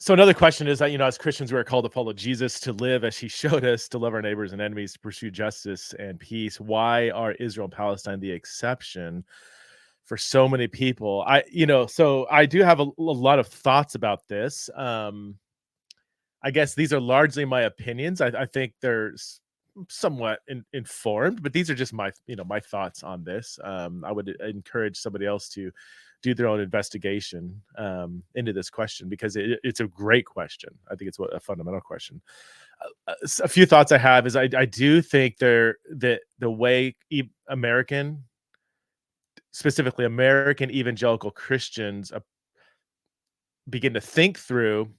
So another question is that, as Christians, we are called to follow Jesus, to live as he showed us, to love our neighbors and enemies, to pursue justice and peace. Why are Israel and Palestine the exception for so many people? So I do have a lot of thoughts about this. I guess these are largely my opinions. I think they're somewhat informed, but these are just my thoughts on this. I would encourage somebody else to do their own investigation into this question, because it's a great question. I think it's a fundamental question. A few thoughts I have is I do think that the way American, specifically American evangelical Christians, begin to think through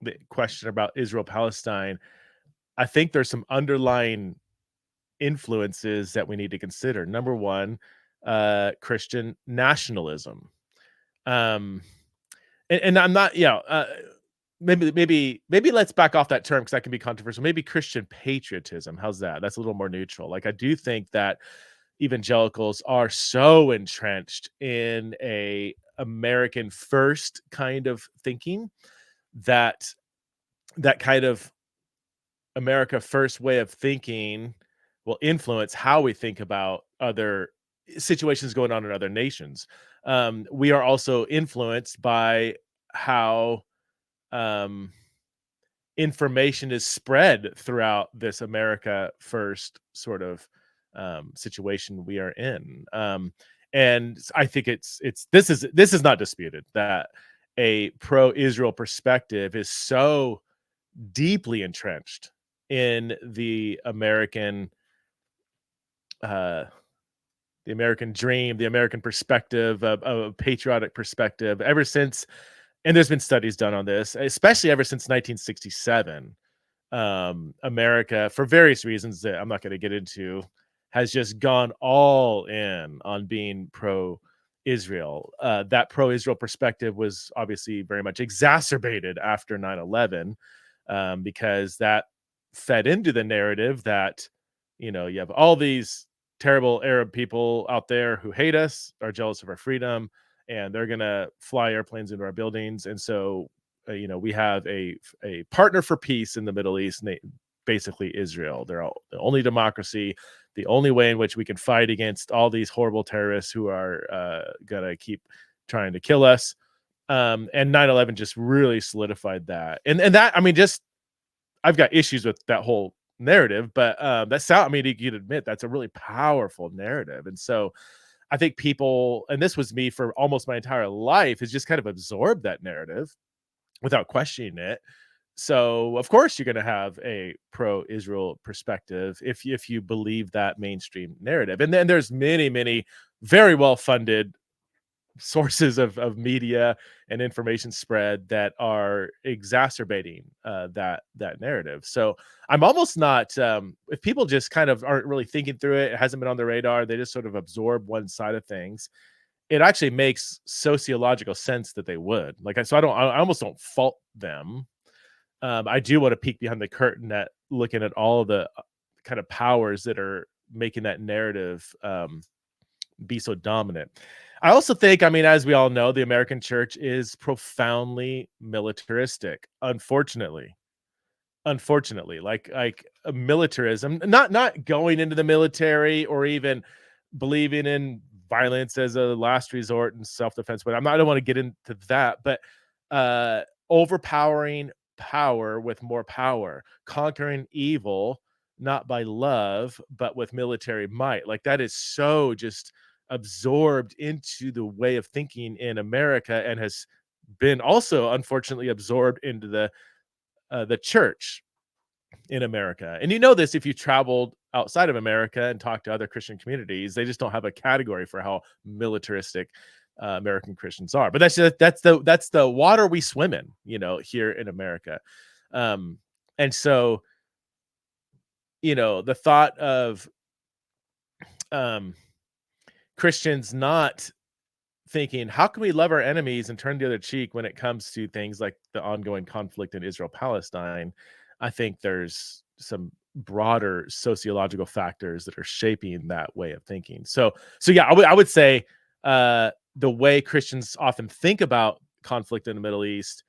the question about Israel Palestine, I think there's some underlying influences that we need to consider. Number one, Christian nationalism. Um, and I'm not, maybe let's back off that term, because that can be controversial. Maybe Christian patriotism. How's that? That's a little more neutral. Like, I do think that evangelicals are so entrenched in a American first kind of thinking that that kind of America first way of thinking will influence how we think about other situations going on in other nations. We are also influenced by how um, information is spread throughout this America first sort of situation we are in. And I think this is not disputed that a pro-Israel perspective is so deeply entrenched in uh, the American dream, the American perspective, of a patriotic perspective, ever since. And there's been studies done on this, especially ever since 1967. America, for various reasons that I'm not going to get into, has just gone all in on being pro-Israel. That pro-Israel perspective was obviously very much exacerbated after 9/11, because that fed into the narrative that, you have all these terrible Arab people out there who hate us, are jealous of our freedom, and they're gonna fly airplanes into our buildings. And so, we have a partner for peace in the Middle East, basically Israel. They're the only democracy, the only way in which we can fight against all these horrible terrorists who are gonna keep trying to kill us. And 9/11 just really solidified that. And that, I mean, just I've got issues with that whole narrative, but I mean, you'd admit that's a really powerful narrative. And so I think people, and this was me for almost my entire life, has just kind of absorbed that narrative without questioning it. So of course you're going to have a pro-Israel perspective if you believe that mainstream narrative. And then there's many very well funded sources of media and information spread that are exacerbating that narrative. So I'm almost not, if people just kind of aren't really thinking through it, it hasn't been on their radar, they just sort of absorb one side of things. It actually makes sociological sense that they would like. So I almost don't fault them. I do want to peek behind the curtain at looking at all of the kind of powers that are making that narrative be so dominant. I also think, I mean, as we all know, the American church is profoundly militaristic, unfortunately. Unfortunately, like militarism, not going into the military or even believing in violence as a last resort and self-defense, but I don't want to get into that, but overpowering power with more power, conquering evil not by love but with military might. Like, that is so just absorbed into the way of thinking in America, and has been also unfortunately absorbed into the church in America. And this if you traveled outside of America and talked to other Christian communities, they just don't have a category for how militaristic American Christians are. But that's the water we swim in, here in America. And so, the thought of um, Christians not thinking, how can we love our enemies and turn the other cheek when it comes to things like the ongoing conflict in Israel Palestine? I think there's some broader sociological factors that are shaping that way of thinking. So yeah, I would say the way Christians often think about conflict in the Middle East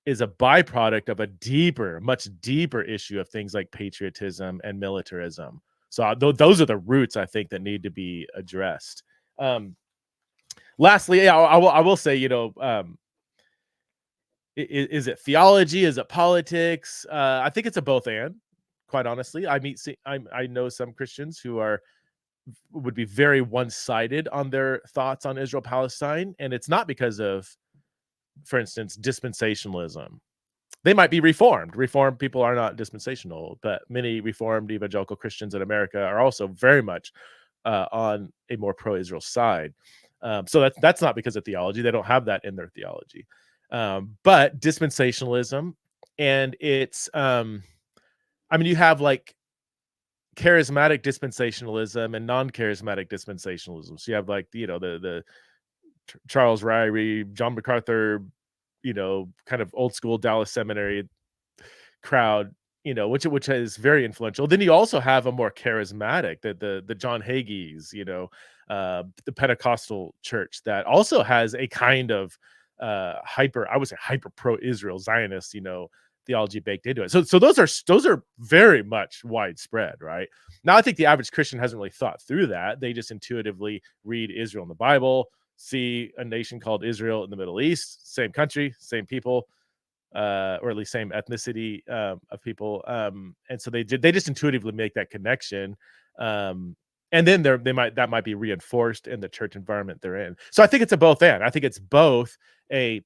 is a byproduct of a deeper, much deeper issue of things like patriotism and militarism. So those are the roots I think that need to be addressed. Um, Lastly, yeah, I will say, is it theology? Is it politics? I think it's a both and. Quite honestly, I know some Christians who would be very one sided on their thoughts on Israel Palestine, and it's not because of, for instance, dispensationalism. They might be reformed. Reformed people are not dispensational, but many reformed evangelical Christians in America are also very much on a more pro-Israel side. So that's not because of theology. They don't have that in their theology. But dispensationalism, and you have like charismatic dispensationalism and non-charismatic dispensationalism. So you have like the Charles Ryrie, John MacArthur, kind of old school Dallas Seminary crowd, which is very influential. Then you also have a more charismatic, the John Hagees, the Pentecostal church that also has a kind of I would say hyper pro-Israel Zionist, theology baked into it. So those are very much widespread, right? Now I think the average Christian hasn't really thought through that. They just intuitively read Israel in the Bible, see a nation called Israel in the Middle East, same country, same people, or at least same ethnicity of people, and so they just intuitively make that connection, and then that might be reinforced in the church environment they're in. So I think it's a both and. I think it's both a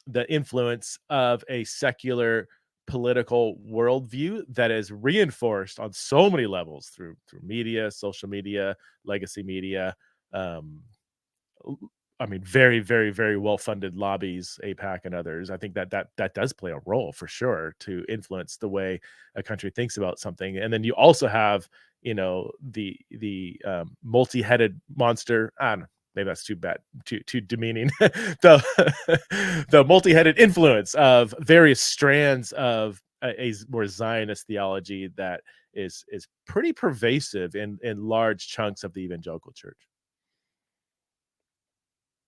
the influence of a secular political worldview that is reinforced on so many levels through media, social media, legacy media. Um, Very, very, very well-funded lobbies, APAC and others. I think that does play a role for sure to influence the way a country thinks about something. And then you also have, the multi-headed monster. I don't know, maybe that's too bad, too demeaning. the the multi-headed influence of various strands of a more Zionist theology that is pretty pervasive in large chunks of the evangelical church.